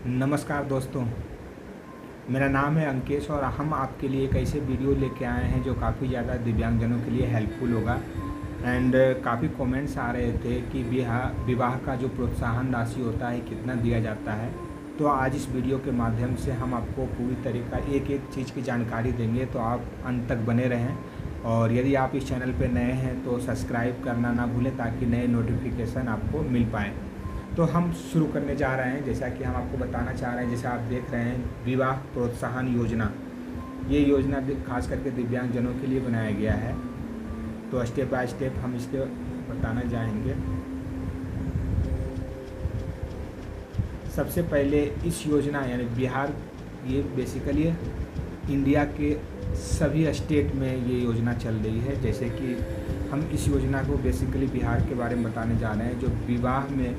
नमस्कार दोस्तों, मेरा नाम है अंकेश और हम आपके लिए एक ऐसे वीडियो लेके आए हैं जो काफ़ी ज़्यादा दिव्यांगजनों के लिए हेल्पफुल होगा। एंड काफ़ी कमेंट्स आ रहे थे कि विवाह का जो प्रोत्साहन राशि होता है कितना दिया जाता है। तो आज इस वीडियो के माध्यम से हम आपको पूरी तरीका एक एक चीज़ की जानकारी देंगे, तो आप अंत तक बने रहें। और यदि आप इस चैनल पर नए हैं तो सब्सक्राइब करना ना भूलें ताकि नए नोटिफिकेशन आपको मिल पाएँ। तो हम शुरू करने जा रहे हैं। जैसा कि हम आपको बताना चाह रहे हैं, जैसा आप देख रहे हैं विवाह प्रोत्साहन योजना, ये योजना खास करके दिव्यांगजनों के लिए बनाया गया है। तो स्टेप बाय स्टेप हम इसके बताना जाएंगे। सबसे पहले इस योजना यानी बिहार, ये बेसिकली इंडिया के सभी स्टेट में ये योजना चल रही है। जैसे कि हम इस योजना को बेसिकली बिहार के बारे में बताने जा रहे हैं। जो विवाह में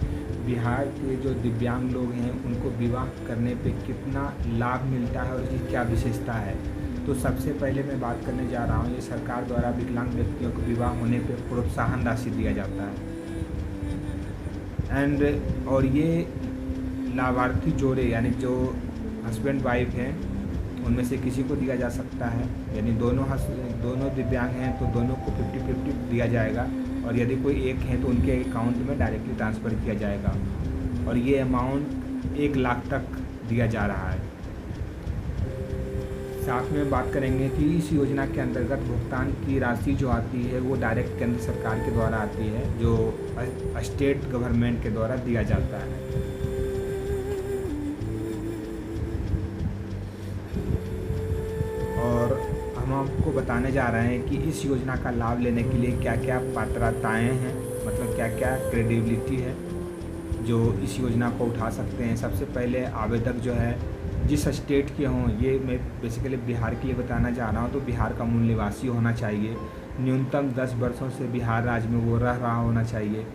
बिहार के जो दिव्यांग लोग हैं उनको विवाह करने पे कितना लाभ मिलता है और इसकी क्या विशेषता है। तो सबसे पहले मैं बात करने जा रहा हूँ, ये सरकार द्वारा विकलांग व्यक्तियों को विवाह होने पे प्रोत्साहन राशि दिया जाता है। और ये लाभार्थी जोड़े यानी जो हस्बैंड वाइफ हैं उनमें से किसी को दिया जा सकता है। यानी दोनों दिव्यांग हैं तो दोनों को 50-50 दिया जाएगा। और यदि कोई एक है तो उनके अकाउंट में डायरेक्टली ट्रांसफ़र किया जाएगा। और ये अमाउंट 1 लाख तक दिया जा रहा है। साथ में बात करेंगे कि इस योजना के अंतर्गत भुगतान की राशि जो आती है वो डायरेक्ट केंद्र सरकार के द्वारा आती है, जो स्टेट गवर्नमेंट के द्वारा दिया जाता है। और हम आपको बताने जा रहे हैं कि इस योजना का लाभ लेने के लिए क्या क्या पात्रताएं हैं, मतलब क्या क्या क्रेडिबिलिटी है जो इस योजना को उठा सकते हैं। सबसे पहले आवेदक जो है जिस स्टेट के हों, ये मैं बेसिकली बिहार के लिए बताना चाह रहा हूँ, तो बिहार का मूल निवासी होना चाहिए। न्यूनतम 10 वर्षों से बिहार राज्य में वो रह रहा होना चाहिए।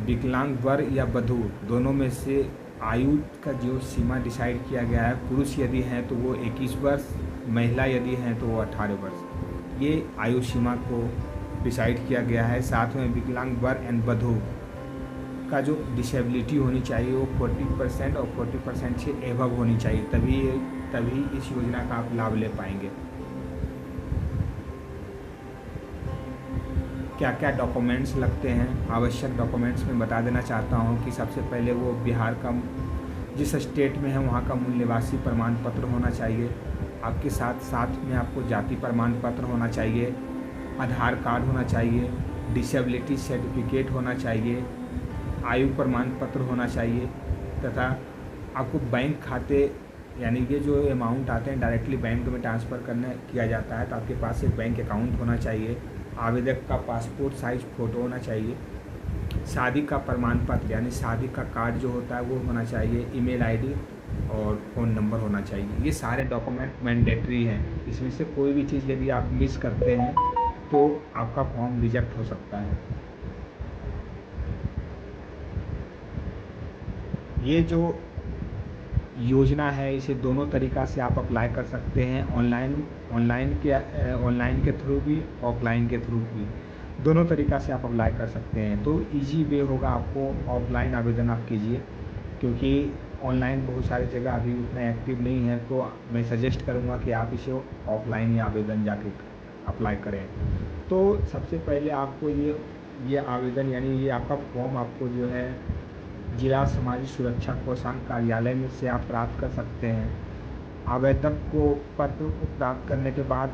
विकलांग वर या वधू दोनों में से आयु का जो सीमा डिसाइड किया गया है, पुरुष यदि हैं तो वो 21 वर्ष, महिला यदि हैं तो वो 18 वर्ष, ये आयु सीमा को डिसाइड किया गया है। साथ में विकलांग वर एंड वधू का जो डिसेबिलिटी होनी चाहिए वो 40% और 40% से एबव होनी चाहिए, तभी इस योजना का आप लाभ ले पाएंगे। क्या क्या डॉक्यूमेंट्स लगते हैं, आवश्यक डॉक्यूमेंट्स मैं बता देना चाहता हूँ कि सबसे पहले वो बिहार का जिस स्टेट में है वहाँ का मूल निवासी प्रमाण पत्र होना चाहिए। आपके साथ में आपको जाति प्रमाण पत्र होना चाहिए, आधार कार्ड होना चाहिए, डिसेबिलिटी सर्टिफिकेट होना चाहिए, आयु प्रमाण पत्र होना चाहिए, तथा आपको बैंक खाते यानी ये जो अमाउंट आते हैं डायरेक्टली बैंक में ट्रांसफ़र किया जाता है, तो आपके पास एक बैंक अकाउंट होना चाहिए। आवेदक का पासपोर्ट साइज फ़ोटो होना चाहिए। शादी का प्रमाण पत्र यानी शादी का कार्ड जो होता है वो होना चाहिए। ईमेल आईडी और फ़ोन नंबर होना चाहिए। ये सारे डॉक्यूमेंट मैंडेटरी हैं। इसमें से कोई भी चीज़ यदि आप मिस करते हैं तो आपका फॉर्म रिजेक्ट हो सकता है। ये जो योजना है इसे दोनों तरीक़ा से आप अप्लाई कर सकते हैं, ऑनलाइन के थ्रू भी, ऑफलाइन के थ्रू भी, दोनों तरीक़ा से आप अप्लाई कर सकते हैं। तो इजी वे होगा, आपको ऑफलाइन आवेदन आप कीजिए, क्योंकि ऑनलाइन बहुत सारी जगह अभी उतना एक्टिव नहीं है। तो मैं सजेस्ट करूँगा कि आप इसे ऑफलाइन ही आवेदन जाके अप्लाई करें। तो सबसे पहले आपको ये आवेदन यानी ये आपका फॉर्म आपको जो है जिला सामाजिक सुरक्षा कोषांग कार्यालय में से आप प्राप्त कर सकते हैं। आवेदक को पत्र को प्राप्त करने के बाद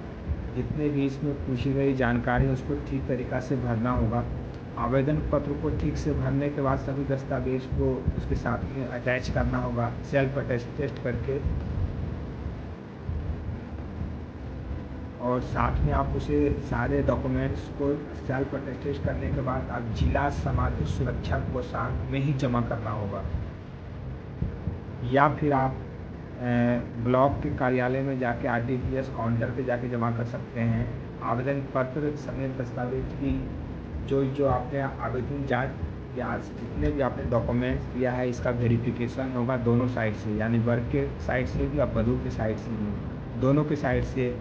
जितने भी इसमें पूछी गई जानकारी है उसको ठीक तरीक़ा से भरना होगा। आवेदन पत्र को ठीक से भरने के बाद सभी दस्तावेज को उसके साथ में अटैच करना होगा सेल्फ अटेस्टेड करके। और साथ में आप उसे सारे डॉक्यूमेंट्स को सेल्फ अटेस्टेड करने के बाद आप जिला सामाजिक सुरक्षा कोषांग में ही जमा करना होगा, या फिर आप ब्लॉक के कार्यालय में जाके RTPS काउंटर पे जाके जमा कर सकते हैं। आवेदन पत्र समेत दस्तावेज की जो आपने आवेदन जांच या जितने भी आपने डॉक्यूमेंट्स दिया है इसका वेरिफिकेशन होगा दोनों साइड से, यानी वर्क के साइड से भी और वधू के साइड से भी, दोनों के साइड से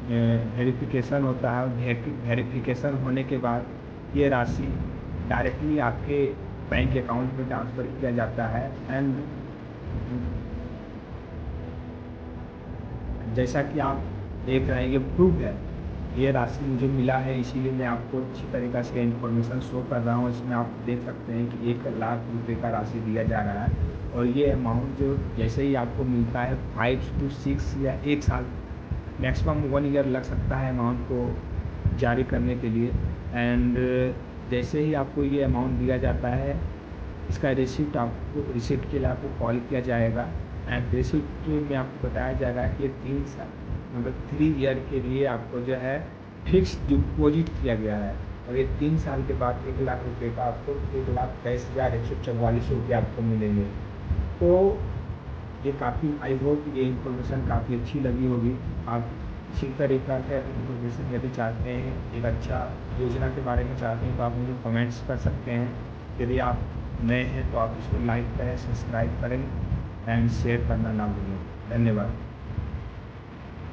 वेरिफिकेशन होता है। वेरिफिकेशन होने के बाद ये राशि डायरेक्टली आपके बैंक अकाउंट में ट्रांसफ़र किया जाता है। एंड जैसा कि आप देख रहे हैं ये प्रूफ है, ये राशि मुझे मिला है, इसीलिए मैं आपको अच्छी तरीक़ा से इन्फॉर्मेशन शो कर रहा हूँ। इसमें आप देख सकते हैं कि 1,00,000 का राशि दिया जा रहा है और ये अमाउंट जो जैसे ही आपको मिलता है 5 to 6 या 1 साल मैक्सिमम 1 ईयर लग सकता है अमाउंट को जारी करने के लिए। एंड जैसे ही आपको ये अमाउंट दिया जाता है, इसका रिसिप्ट के लिए आपको कॉल किया जाएगा एंड रिसिप्ट में आपको बताया जाएगा कि 3 साल मतलब 3 ईयर के लिए आपको जो है फिक्स डिपॉजिट किया गया है और ये 3 साल के बाद 1,00,000 का आपको 1,23,144 आपको मिलेंगे। तो ये काफ़ी आई होप ये इन्फॉर्मेशन काफ़ी अच्छी लगी होगी। आप इसी तरीक़ा का इन्फॉर्मेशन यदि चाहते हैं, एक अच्छा योजना के बारे में चाहते हैं तो आप मुझे कमेंट्स कर सकते हैं। यदि आप नए हैं तो आप इसको लाइक करें, सब्सक्राइब करें एंड शेयर करना ना भूलें। धन्यवाद।